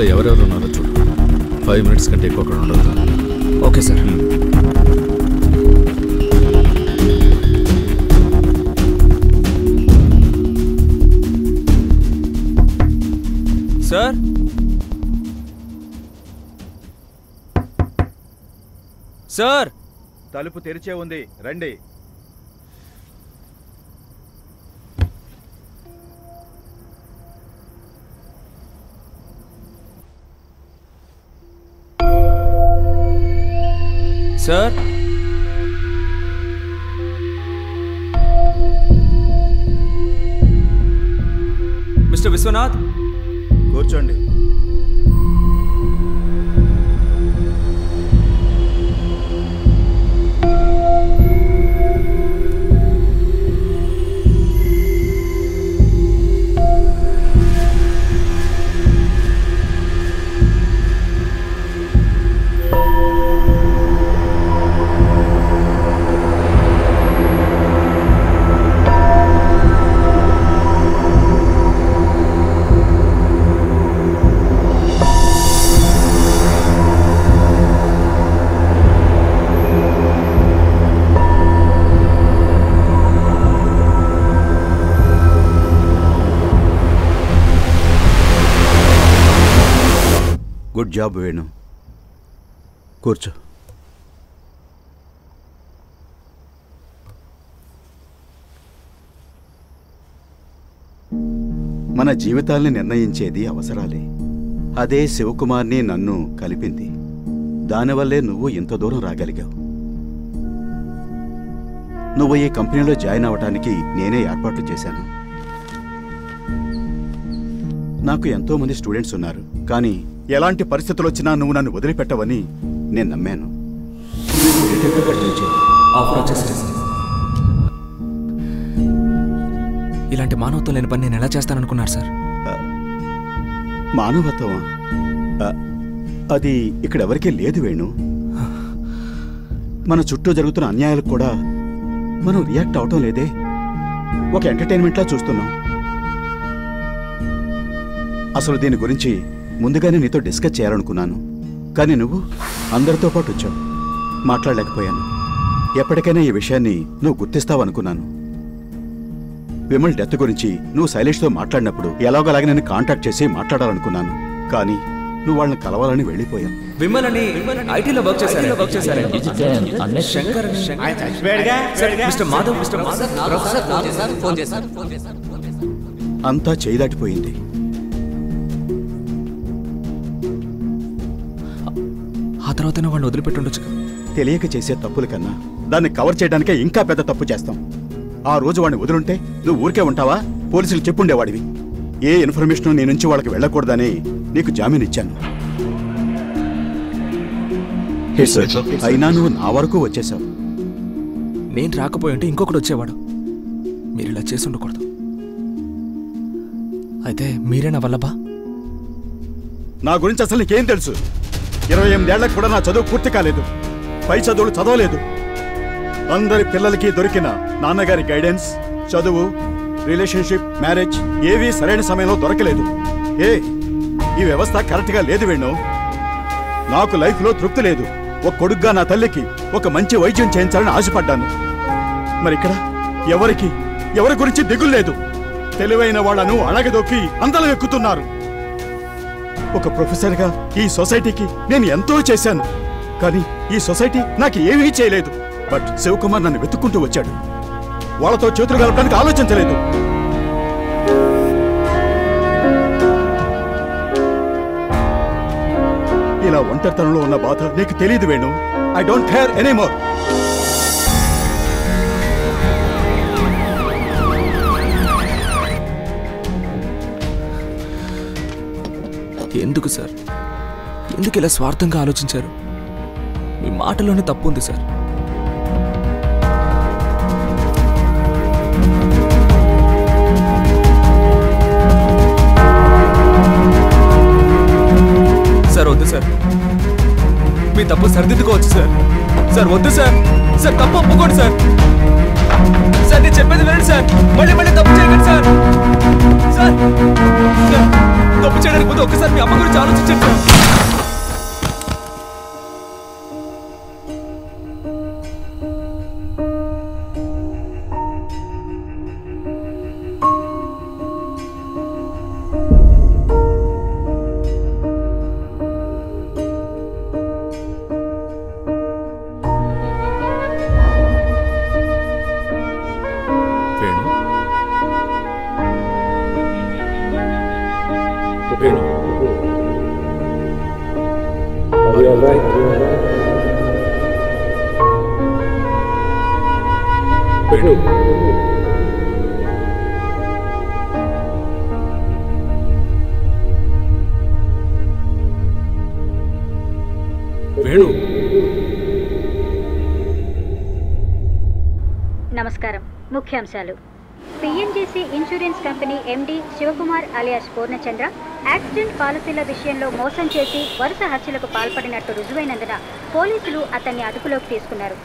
ప్లేస్లో ఎవరెవరు ఉన్నారో చూడు. 5 minutes కంటే ఎక్కువ అక్కడ ఉండదు. Okay sir. సార్ సార్ తలుపు తెరిచే ఉంది, రండి. సార్ మిస్టర్ విశ్వనాథ్, కూర్చోండి. Good job Venu. కూర్చో. మన జీవితాల్ని నిర్ణయించేది అవసరాలే. అదే శివకుమార్ని నన్ను కలిపింది. దానివల్లే నువ్వు ఇంత దూరం రాగలిగావు. నువ్వు ఈ కంపెనీలో జాయిన్ అవ్వటానికి నేనే ఏర్పాట్లు చేశాను. నాకు ఎంతో మంది స్టూడెంట్స్ ఉన్నారు, కానీ ఎలాంటి పరిస్థితులు వచ్చినా నువ్వు నన్ను వదిలిపెట్టవని నేను నమ్మాను. ఇలాంటి మానవత్వం లేని పని నేను ఎలా చేస్తాననుకున్నారు సార్? మానవత్వమా? అది ఇక్కడెవరికీ లేదు వేణు. మన చుట్టూ జరుగుతున్న అన్యాయాలకు కూడా మనం రియాక్ట్ అవటం లేదే. ఒక ఎంటర్టైన్మెంట్లా చూస్తున్నాం. అసలు దీని గురించి ముందుగానే నీతో డిస్కస్ చేయాలనుకున్నాను, కానీ నువ్వు అందరితో పాటు వచ్చావు. మాట్లాడలేకపోయాను. ఎప్పటికైనా ఈ విషయాన్ని నువ్వు గుర్తిస్తావనుకున్నాను. విమల్ డెత్ గురించి నువ్వు శైలేష్తో మాట్లాడినప్పుడు ఎలాగోలాగా నేను కాంటాక్ట్ చేసి మాట్లాడాలనుకున్నాను, కానీ నువ్వు వాళ్ళని కలవాలని వెళ్ళిపోయావు. విమల్ అని ఐటీలో వర్క్ చేశారు. అంతా చేయి దాటిపోయింది. ఆ తర్వాతనే వాడిని వదిలిపెట్టుండొచ్చు. తెలియక చేసే తప్పుల కన్నా దాన్ని కవర్ చేయడానికే ఇంకా పెద్ద తప్పు చేస్తాం. ఆ రోజు వాడిని వదులుంటే నువ్వు ఊరికే ఉంటావా? పోలీసులు చెప్పుండేవాడివి. ఏ ఇన్ఫర్మేషన్ నీ నుంచి వాళ్ళకి వెళ్ళకూడదని నీకు జామీన్ ఇచ్చాను. అయినా నువ్వు నా వరకు వచ్చేసావు. నేను రాకపోయి ఉంటే ఇంకొకటి వచ్చేవాడు. మీరు ఇలా చేసి ఉండకూడదు. అయితే మీరేనా వల్లభా? నా గురించి అసలు నీకేం తెలుసు? 28 ఏళ్లకు కూడా నా చదువు పూర్తి కాలేదు. పై చదువులు చదవలేదు. అందరి పిల్లలకి దొరికిన నాన్నగారి గైడెన్స్, చదువు, రిలేషన్షిప్, మ్యారేజ్ ఏవీ సరైన సమయంలో దొరకలేదు. ఈ వ్యవస్థ కరెక్ట్గా లేదు వేణు. నాకు లైఫ్లో తృప్తి లేదు. ఒక కొడుగ్గా నా తల్లికి ఒక మంచి వైద్యం చేయించాలని ఆశపడ్డాను. మరి ఇక్కడ ఎవరి గురించి దిగులు లేదు. తెలివైన వాళ్లను అణగదొక్కి అందలం ఎక్కుతున్నారు. ఒక ప్రొఫెసర్గా ఈ సొసైటీకి నేను ఎంతో చేశాను, కానీ ఈ సొసైటీ నాకు ఏమీ చేయలేదు. బట్ శివకుమార్ నన్ను వెతుక్కుంటూ వచ్చాడు. వాళ్ళతో చేతులు కలపడానికి ఆలోచించలేదు. ఇలా ఒంటరితనంలో ఉన్న బాధ నీకు తెలియదు Venu. I don't care anymore. ఎందుకు సార్? ఎందుకు ఇలా స్వార్థంగా ఆలోచించారు? మీ మాటలోనే తప్పు ఉంది సార్. సార్ వద్దు సార్, మీ తప్పు సరిదిద్దుకోవచ్చు సార్. సార్ వద్దు సార్. సార్ తప్పు ఒప్పుకోండి సార్. సార్ నేను చెప్పేది వినండి సార్. మళ్ళీ తప్పు చేయకండి సార్. సార్ తప్పు చేయడానికి ముందు ఒక్కసారి మీ అమ్మ గురించి ఆలోచించండి సార్. వేణు వేణు వేణు నమస్కారం. ముఖ్యాంశాలు. PNGC insurance company MD Sivakumar alias Purnachandra accident పాలసీల విషయంలో మోసం చేసి వరుస హత్యలకు పాల్పడినట్టు రుజువైనందున పోలీసులు అతన్ని అదుపులోకి తీసుకున్నారు.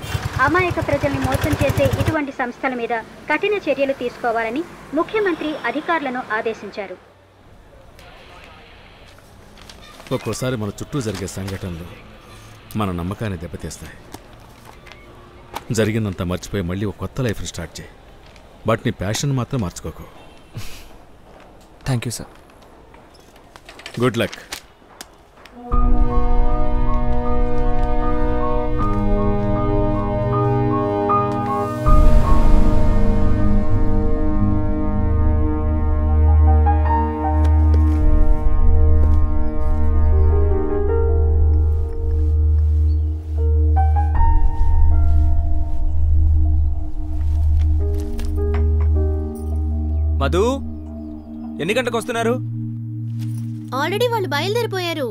అమాయక ప్రజల్ని మోసం చేసే ఇటువంటి సంస్థల మీద కఠిన చర్యలు తీసుకోవాలని ముఖ్యమంత్రి అధికారులను ఆదేశించారు. ఒక్కోసారి మన చుట్టూ జరిగే సంఘటనలు మన నమ్మకాన్ని దెబ్బతీస్తాయి. జరిగిందంతా మర్చిపోయి మళ్ళీ ఒక కొత్త లైఫ్ స్టార్ట్ చేయి. బట్ నీ ప్యాషన్ మాత్రం మార్చుకోకు. Thank you sir. Good luck. Madhu, ఎన్ని గంటలకు వస్తున్నారు? ఆల్రెడీ వాళ్ళు బయలుదేరిపోయారు.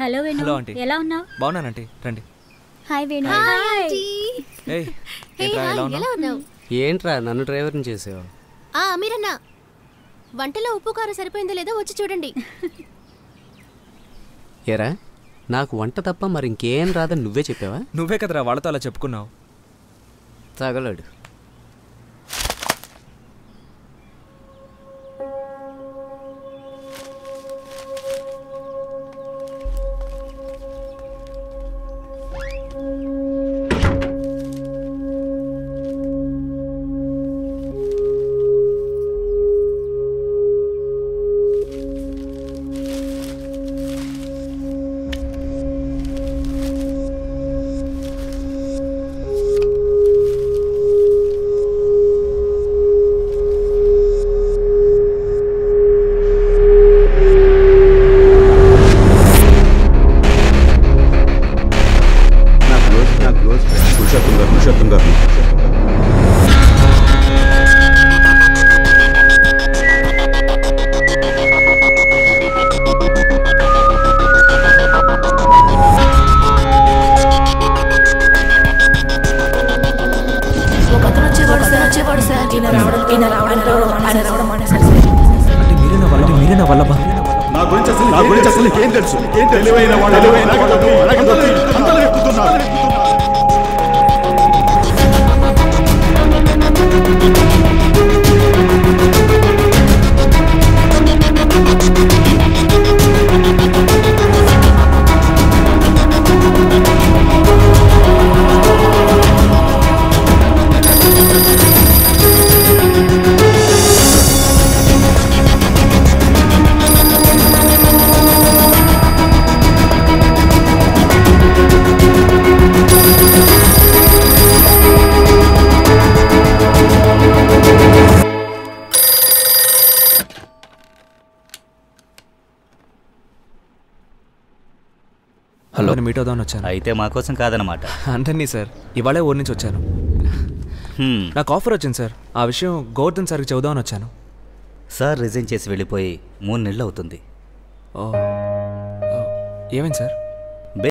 హలో వేణు. Hello aunty. ఎలా ఉన్నావు? బాగున్నానంటీ, రండి. హాయ్ వేణు. ఏయ్, ఏంట్రా, ఎలా ఉన్నావు? ఏంట్రా నన్ను డ్రైవర్ని చేసావు? మీరన్నా వంటలో ఉప్పు కారం సరిపోయిందో లేదో వచ్చి చూడండి. ఏరా నాకు వంట తప్ప మరి ఇంకేం రాదని నువ్వే చెప్పావా? నువ్వే కదరా వాళ్ళతో అలా చెప్పుకున్నావు. తగలడు. నా గురించి అసలు ఏం తెలుసు? తెలివైన వాళ్ళు మీట్ అవుదామని వచ్చాను. అయితే మా కోసం కాదనమాట. అంటన్నీ సార్, ఇవాళే ఊరి నుంచి వచ్చాను. నాకు ఆఫర్ వచ్చింది సార్. ఆ విషయం గోవర్ధన్ సార్కి చెబుదామని వచ్చాను. సార్ రిజైన్ చేసి వెళ్ళిపోయి 3 నెలలు అవుతుంది. ఏమైంది సార్?